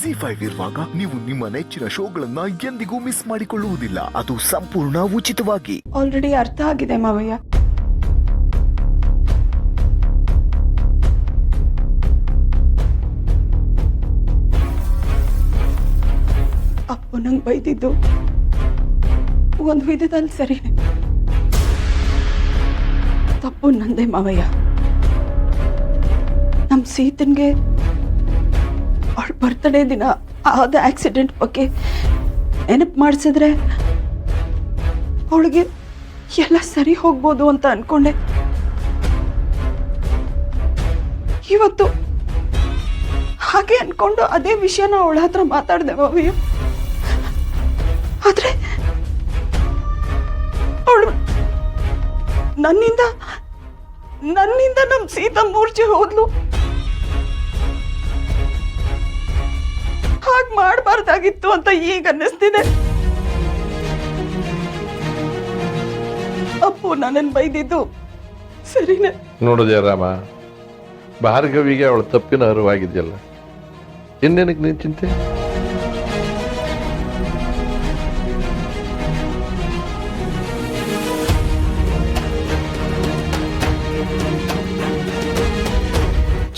ZEE5 ಇರುವಾಗ ನೀವು ನಿಮ್ಮ ನೆಚ್ಚಿನ ಶೋಗಳನ್ನ ಎಂದಿಗೂ ಮಿಸ್ ಮಾಡಿಕೊಳ್ಳುವುದಿಲ್ಲ. ಅದು ಸಂಪೂರ್ಣ ಉಚಿತವಾಗಿ. ಆಲ್ರೆಡಿ ಅರ್ಥ ಆಗಿದೆ ಮಾವಯ್ಯ. ಅಪ್ಪು ನಂಗೆ ಬೈದಿದ್ದು ಒಂದು ವಿಧದಲ್ಲಿ ಸರಿ, ತಪ್ಪು ನಂದೇ ಮಾವಯ್ಯ. ನಮ್ಮ ಸೀತನ್ಗೆ ಅವಳ ಬರ್ತಡೇ ದಿನ ಆದ ಆಕ್ಸಿಡೆಂಟ್ ಬಗ್ಗೆ ನೆನಪು ಮಾಡಿಸಿದ್ರೆ ಅವಳಿಗೆ ಎಲ್ಲ ಸರಿ ಹೋಗ್ಬೋದು ಅಂತ ಅನ್ಕೊಂಡೆ. ಇವತ್ತು ಹಾಗೆ ಅನ್ಕೊಂಡು ಅದೇ ವಿಷಯನ ಅವಳ ಹತ್ರ ಮಾತಾಡ್ದೆ ಮಾವಯ್ಯ. ಆದ್ರೆ ಅವಳು ನನ್ನಿಂದ ನಮ್ಮ ಸೀತಾ ಮೂರ್ಛೆ ಹೋದ್ಲು. ಹಾಗೆ ಮಾಡಬಾರ್ದಾಗಿತ್ತು ಅಂತ ಈಗ ಅನ್ನಿಸ್ತಿದೆ. ಅಪ್ಪು ನನ್ನನ್ನು ಬೈದಿದ್ದು ಸರಿನೇ. ನೋಡು ಜಯರಾಮ, ಭಾರ್ಗವಿಗೆ ಅವಳ ತಪ್ಪಿನ ಅರಿವಾಗಿದೆಯಲ್ಲ, ಇನ್ನೇನಕ್ಕೆ ನೀನು ಚಿಂತೆ?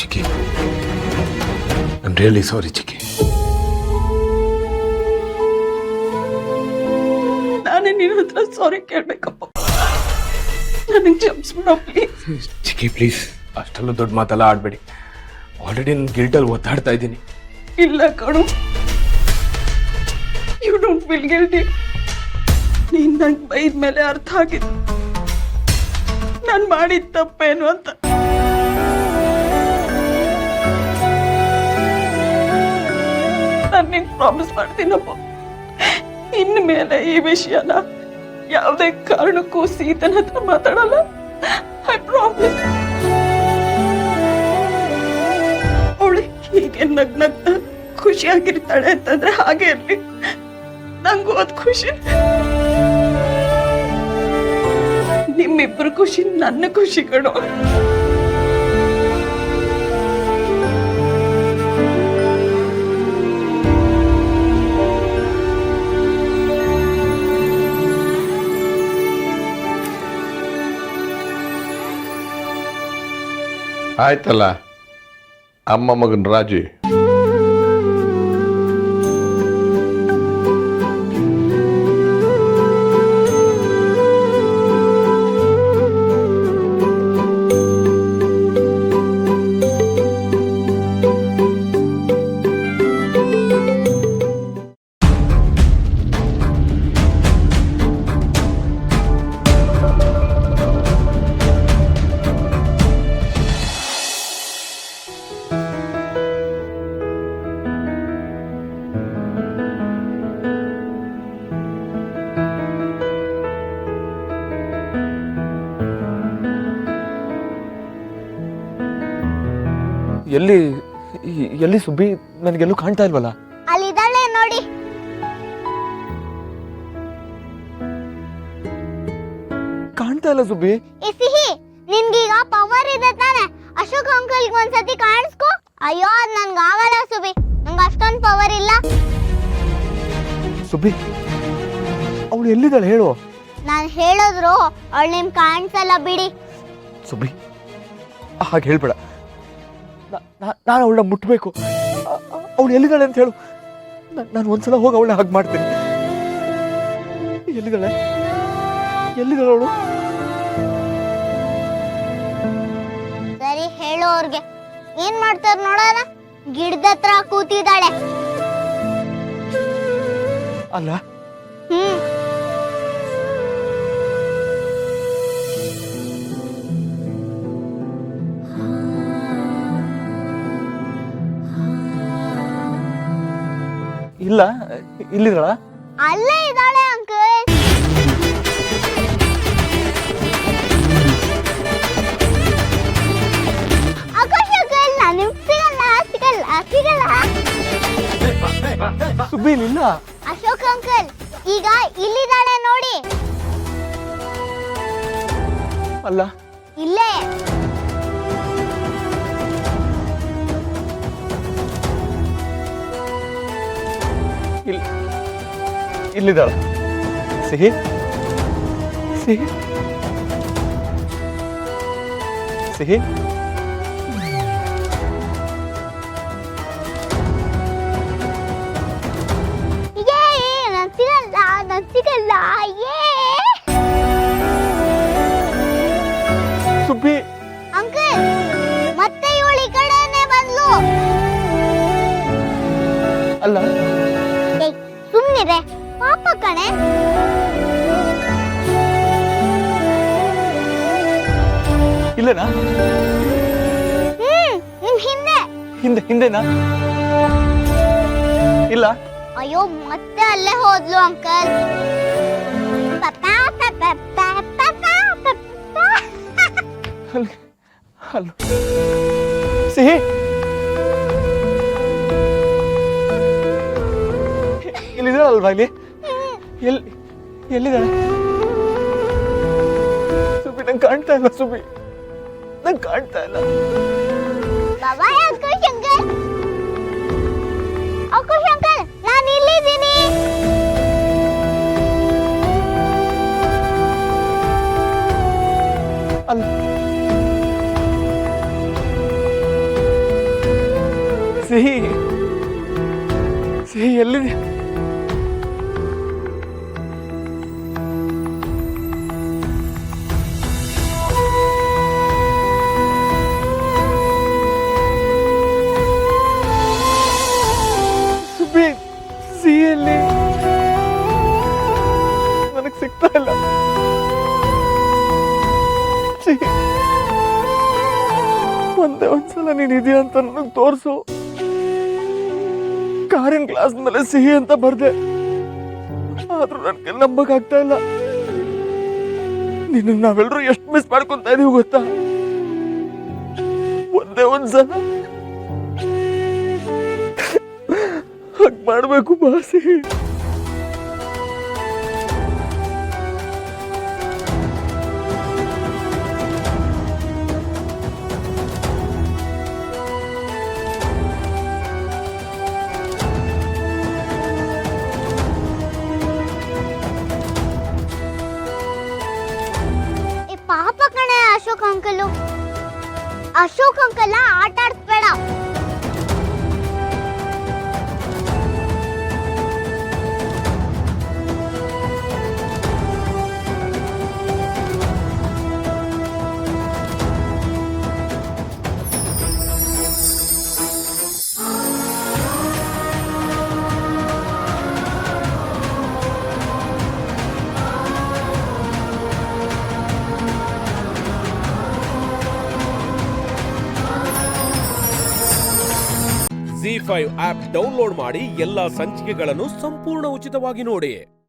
ಚಿಕ್ಕಿ, ಐ ಆಮ್ ರಿಯಲಿ ಸಾರಿ ಚಿಕ್ಕಿ. ನಾನೇ ನಿನ್ನ ಹತ್ರ ಸಾರಿ ಕೇಳ್ಬೇಕಪ್ಪ. ನನಗೆ ಕ್ಷಮಿಸ್ಬಿಡೋ ಪ್ಲೀಸ್. ಚಿಕ್ಕಿ ಪ್ಲೀಸ್, ಅಷ್ಟೆಲ್ಲ ದೊಡ್ಡ ಮಾತೆಲ್ಲ ಆಡಬೇಡಿ. ಆಲ್ರೆಡಿ ನನ್ನ ಗಿಲ್ಟಲ್ಲಿ ಒತ್ತಾಡ್ತಾ ಇದ್ದೀನಿ. ಇಲ್ಲ ಕಣು, ಯು ಡೋಂಟ್ ಫೀಲ್ ಗಿಲ್ಟಿ. ನೀನ್ ನಂಗೆ ಬೈದ ಮೇಲೆ ಅರ್ಥ ಆಗಿತ್ತು ನಾನು ಮಾಡಿದ ತಪ್ಪೇನು ಅಂತ. ನಾನು ನಿಂಗೆ ಪ್ರಾಮಿಸ್ ಮಾಡ್ತೀನಪ್ಪ, ಇನ್ನು ಮೇಲೆ ಈ ವಿಷಯನ ಯಾವುದೇ ಕಾರಣಕ್ಕೂ ಸೀತನ ಹತ್ರ ಮಾತಾಡಲ್ಲ. I promise. ಅವಳು ಹೀಗೆ ನಗ್ನಗ್ನ ಖುಷಿಯಾಗಿರ್ತಾಳೆ ಅಂತಂದ್ರೆ ಹಾಗೆ ಇರ್ಲಿ, ನಂಗೂ ಅದ್ ಖುಷಿ. ನಿಮ್ಮಿಬ್ರು ಖುಷಿ ನನ್ನ ಖುಷಿ ಕಣೋ. ಆಯ್ತಲ್ಲ, ಅಮ್ಮ ಮಗನ ರಾಜಿ. ಎಲ್ಲಿ ಸುಬ್ಬಿ? ನನಗೆಲ್ಲೂ ಕಾಣ್ತಾ ಇಲ್ವಲ್ಲ. ಅಲ್ಲಿದ್ದಾಳೆ ನೋಡಿ. ಕಾಣ್ತಾ ಇಲ್ಲ ಸುಬ್ಬಿ. ಏ ಸಿಹಿ, ನಿನ್ಗೀಗ ಪವರ್ ಇದೆ ತಾನೆ? ಅಶೋಕ್ ಅಂಕಲ್ ಒಂದ್ಸತಿ ಕಾಣಿಸ್ಕೊ. ಅಯ್ಯೋ, ಅದ್ ನನ್ಗೆ ಆಗಲ್ಲ ಸುಬ್ಬಿ, ನಂಗೆ ಅಷ್ಟೊಂದು ಪವರ್ ಇಲ್ಲ. ಸುಬ್ಬಿ, ಅವಳು ಎಲ್ಲಿದ್ದಾಳೆ ಹೇಳು. ನಾನು ಹೇಳಿದ್ರು ಅವಳು ನಿಮ್ ಕಾಣಿಸಲ್ಲ ಬಿಡಿ. ಸುಬ್ಬಿ, ಹಾಗೆ ಹೇಳ್ಬೇಡ. ನಾನು ಅವಳನ್ನ ಮುಟ್ಬೇಕು. ಅವಳು ಎಲ್ಲಿದ್ದಾಳೆ ಅಂತ ಹೇಳು. ನಾನು ಒಂದ್ಸಲ ಹೋಗಿ ಅವಳನ್ನ ಹಾಗೆ ಮಾಡ್ತೀನಿ. ಎಲ್ಲಿದ್ದಾಳೆ ಅವಳು? ಸರಿ, ಹೇಳು ಅವ್ರಿಗೆ. ಏನ್ ಮಾಡ್ತಾರ ನೋಡೋಣ. ಗಿಡದ ಹತ್ರ ಕೂತಿದ್ದಾಳೆ. ಅಲ್ಲ, ಇಲ್ಲ, ಇಲ್ಲಿದ್ದಾಳ? ಅಲ್ಲೇ ಇದ್ದಾಳೆ ಅಂಕಲ್. ಆಕಾಶ ಅಂಕಲ್, ನಾನು ಸಿಗಲ್ಲ. ಸುಬ್ಬಿ ಇಲ್ಲ. ಅಶೋಕ್ ಅಂಕಲ್ ಈಗ ಇಲ್ಲಿದ್ದಾಳೆ ನೋಡಿ. ಅಲ್ಲ, ಇಲ್ಲೇ. ಇಲ್ಲಿದ್ದಾಳ ಸಿಹಿ ಸಿಹಿ ಸಿಹಿ ನನ್ ಸಿಗಲ್ಲ ಸುಬ್ಬಿ ಅಂಕಲ್ ಮತ್ತೆ ಇವಳು ಈ ಕಡೆನೆ ಬಂದ್ಲು. ಅಲ್ಲ ಸುಮ್ನಿರೆ ಪಾಪ ಕಣೆ. ಇಲ್ಲನಾ ನಿಮ್ ಹಿಂದೆ ಹಿಂದೆನಾ ಇಲ್ಲ ಅಯ್ಯೋ ಮತ್ತೆ ಅಲ್ಲೇ ಹೋದ್ಲು ಅಂಕಲ್. ಅಲ್ಲ ಸಿಹಿ ಇಲ್ಲಿದ್ದಾಳಲ್ವಾ ಇಲ್ಲಿ ಎಲ್ಲಿದ್ದಾಳೆ ಸುಬ್ಬಿ ನಂಗೆ ಕಾಣ್ತಾ ಇಲ್ಲ ಸುಬ್ಬಿ ನಂಗೆ ಕಾಣ್ತಾ ಇಲ್ಲ ಬಾಬಾಯ್ ಅಂಕುಶ್ ಅಂಕಲ್ ಅಂಕುಶ್ ಅಂಕಲ್ ನಾನು ಇಲ್ಲಿದ್ದೀನಿ. ಅಲ್ಲ ಸಿಹಿ ಸಿಹಿ ಎಲ್ಲಿದೆ ಸುಬ್ಬಿ ಸಿಹಿಯಲ್ಲಿ ನನಗೆ ಸಿಗ್ತಾ ಇಲ್ಲ ಸಿಹಿ ಒಂದೇ ಒಂದ್ಸಲ ನೀನಿದೆಯಾ ಅಂತ ನನಗೆ ತೋರಿಸು. ಕಾರಿನ ಗ್ಲಾಸ್ ಮೇಲೆ ಸಿಹಿ ಅಂತ ಬರ್ದೆ ಆದ್ರೂ ನನಗೆ ನಂಬಕ್ಕಾಗ್ತಾ ಇಲ್ಲ. ನಿನ್ನ ನಾವೆಲ್ಲರೂ ಎಷ್ಟು ಮಿಸ್ ಮಾಡ್ಕೊಂತ ಇದೀವಿ ಗೊತ್ತಾ? ಒಂದೇ ಒಂದ್ಸಲ ಹಾಗೆ ಮಾಡ್ಬೇಕು ಬಾ ಸಿಹಿ. ಪಾಪ ಕಣೆ ಅಶೋಕ್ ಅಂಕಲು. ಅಶೋಕ್ ಅಂಕಲ್ ಆಟ ಆಡ್ಸ್ಬೇಡ. ZEE5 ಆಪ್ ಡೌನ್ಲೋಡ್ ಮಾಡಿ ಎಲ್ಲಾ ಸಂಚಿಕೆಗಳನ್ನು ಸಂಪೂರ್ಣ ಉಚಿತವಾಗಿ ನೋಡಿ.